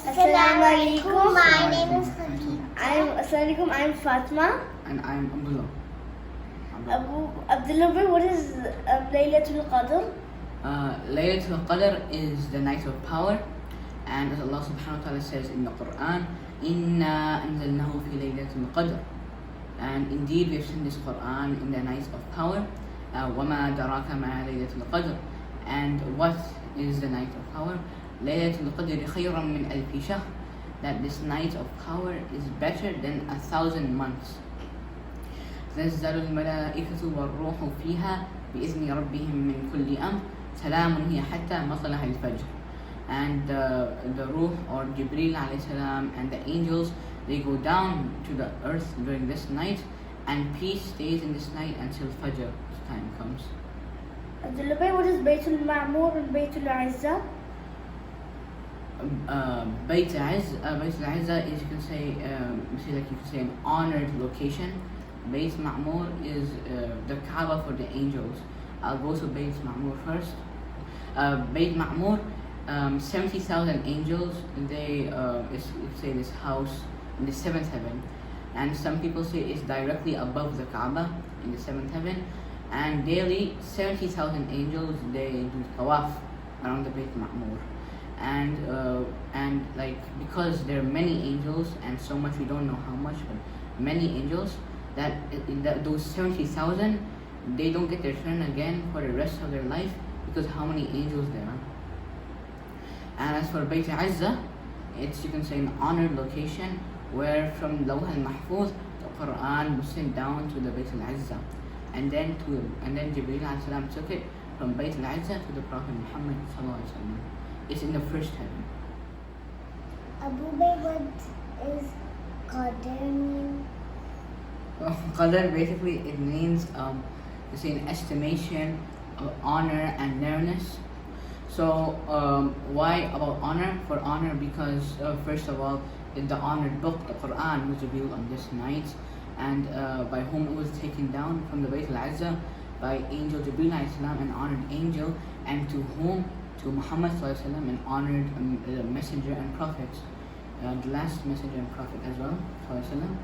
Assalamu alaikum. My name is Khadija. Assalamu alaikum. I'm Fatma. And I'm Abdullah. Abdullah, what is Laylatul Qadr? Laylatul Qadr is the night of power, and as Allah subhanahu wa ta'ala says in the Quran, Inna anzalnahu fi Laylatul Qadr. And indeed we have seen this Quran in the night of power. وَمَا دَرَاكَ مَا لَيْلَةُ الْقَدْرِ. And what is the night of power? Laylatul Qadr خَيْرًا مِنْ أَلْفِ شَهْرٍ. That this night of power is better than 1,000 months. تنزل الملائكة والروح فيها بإذن ربهم من كل أمر سلام هي حتى مطلع الفجر. And the Ruh or Jibreel alayhi salam and the angels, they go down to the earth during this night, and peace stays in this night until Fajr time comes. Abdullah, what is Baytul Ma'mur and Baytul Izza? Baytul Izza is, you can say an honored location. Bayt Ma'mur is the Kaaba for the angels. I'll go to Bayt Ma'mur first. Bayt Ma'mur, 70,000 angels, they say this house in the seventh heaven, and some people say it's directly above the Kaaba in the seventh heaven. And daily 70,000 angels, they do tawaf around the Bayt Ma'mur. And like, because there are many angels and so much, we don't know how much, but many angels, that those 70,000, they don't get their turn again for the rest of their life, because how many angels there are. And as for Bayt Izza, it's, you can say, an honored location where from Lawh al-Mahfuz the Quran was sent down to the Bayt al-Izza, and then Jibreel alayhi salam took it from Bayt al-Izza to the Prophet Muhammad sallallahu alaihi wasallam. It's in the first heaven. Abu Bay, what is Qadr mean? Qadr, basically it means it's an estimation of honor and nearness. So why about honor? For honor, because first of all, in the honored book, the Quran, was revealed on this night, and by whom it was taken down from the Bayt al-Izza by angel Jibreel alayhi salam, an honored angel, and to whom? To Muhammad sallallahu alaihi wasallam, an honored messenger and prophet, the last messenger and prophet as well sallallahu alaihi wasallam.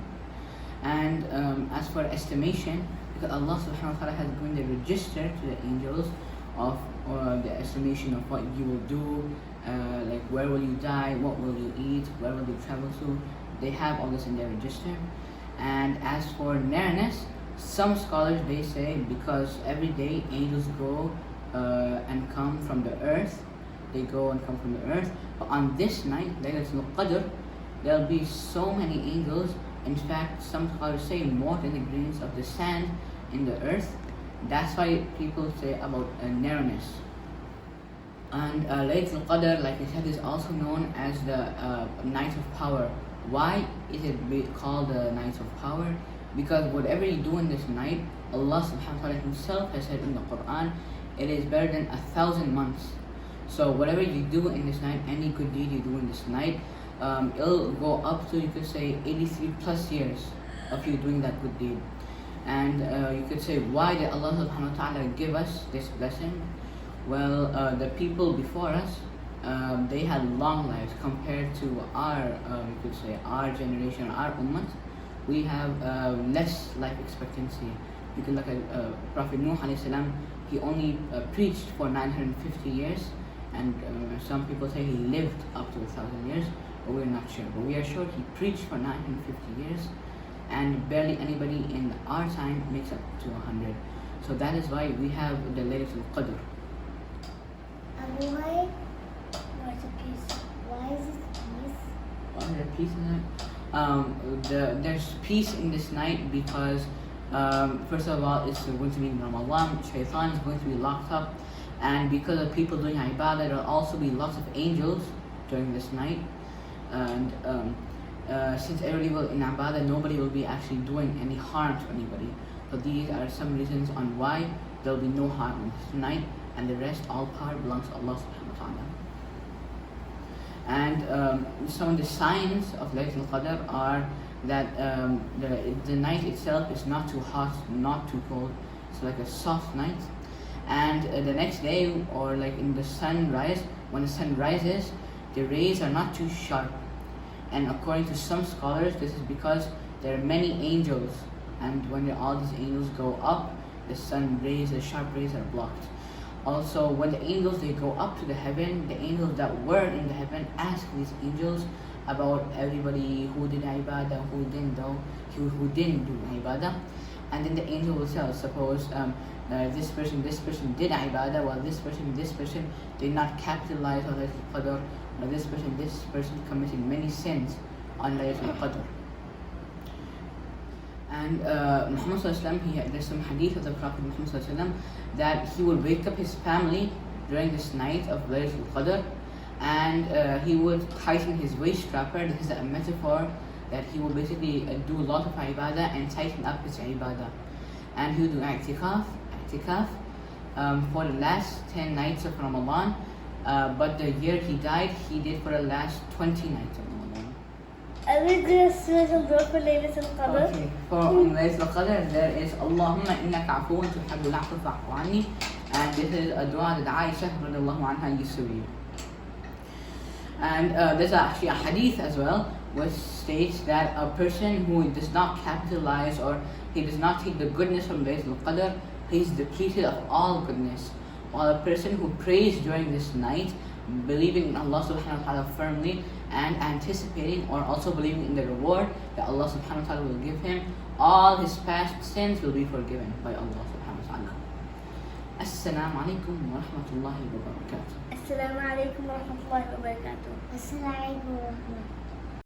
And as for estimation, because Allah subhanahu wa ta'ala has given the register to the angels of the estimation of what you will do, like where will you die, what will you eat, where will you travel to. They have all this in their register. And as for nearness, some scholars, they say because every day angels go and come from the earth, they go and come from the earth. But on this night, Laylatul Qadr, there'll be so many angels. In fact, some scholars say more than the grains of the sand in the earth. That's why people say about nearness. And Laylatul Qadr, like I said, is also known as the night of power. Why is it called the night of power? Because whatever you do in this night, Allah subhanahu wa ta'ala himself has said in the Quran, it is better than 1,000 months. So whatever you do in this night, any good deed you do in this night, it'll go up to, you could say, 83 plus years of you doing that good deed. And you could say, why did Allah subhanahu wa ta'ala give us this blessing? Well, the people before us, they had long lives compared to our, you could say, our generation, our ummah. We have less life expectancy. You can look at Prophet Nuh alayhi salam, he only preached for 950 years, and some people say he lived up to 1,000 years, but we're not sure. But we are sure he preached for 950 years, and barely anybody in our time makes up to 100. So that is why we have the Laylatul Qadr. Abu Bay, what's a peace? Why is it peace? Why is there peace in it? There's peace in this night because first of all, it's going to be Ramadan, Shaitan is going to be locked up, and because of people doing ibadah, there will also be lots of angels during this night. And since everybody will in ibadah, nobody will be actually doing any harm to anybody. So these are some reasons on why there will be no harm in this night, and the rest, all power belongs to Allah subhanahu wa ta'ala. And some of the signs of Laylatul Qadr are that the night itself is not too hot, not too cold. It's like a soft night. And the next day, or like in the sunrise, when the sun rises, the rays are not too sharp. And according to some scholars, this is because there are many angels, and when all these angels go up, the sun rays, the sharp rays are blocked. Also, when the angels they go up to the heaven, the angels that were in the heaven ask these angels about everybody who did ibadah, who didn't do ibadah, and then the angel will tell, suppose this person did ibadah, while this person did not capitalize on Laylatul Qadr, or this person committed many sins on Laylatul Qadr. And Muhammad sallallahu alaihi wasallam, there's some hadith of the Prophet Muhammad sallallahu alaihi wasallam that he would wake up his family during this night of Laylatul Qadr, and he would tighten his waist strapper. This is a metaphor that he will basically do a lot of ibadah and tighten up his ibadah. And he would do i'tikaf for the last 10 nights of Ramadan, but the year he died, he did for the last 20 nights of Ramadan. I will do a special dua for Laylatul Qadr. Okay, for Laylatul Qadr there is Allahumma innaka afuun tuhibbul afwa fa'fu anni, and this is a dua that Aisha radiallahu anha used to read. And there's actually a hadith as well which states that a person who does not capitalize or he does not take the goodness from Laylatul Qadr, he is depleted of all goodness. While a person who prays during this night, believing in Allah subhanahu wa ta'ala firmly and anticipating or also believing in the reward that Allah subhanahu wa ta'ala will give him, all his past sins will be forgiven by Allah subhanahu wa ta'ala. Assalamu alaikum wa rahmatullahi wa barakatuh. Assalamu alaikum wa rahmatullahi wa barakatuh. Assalamu alaikum.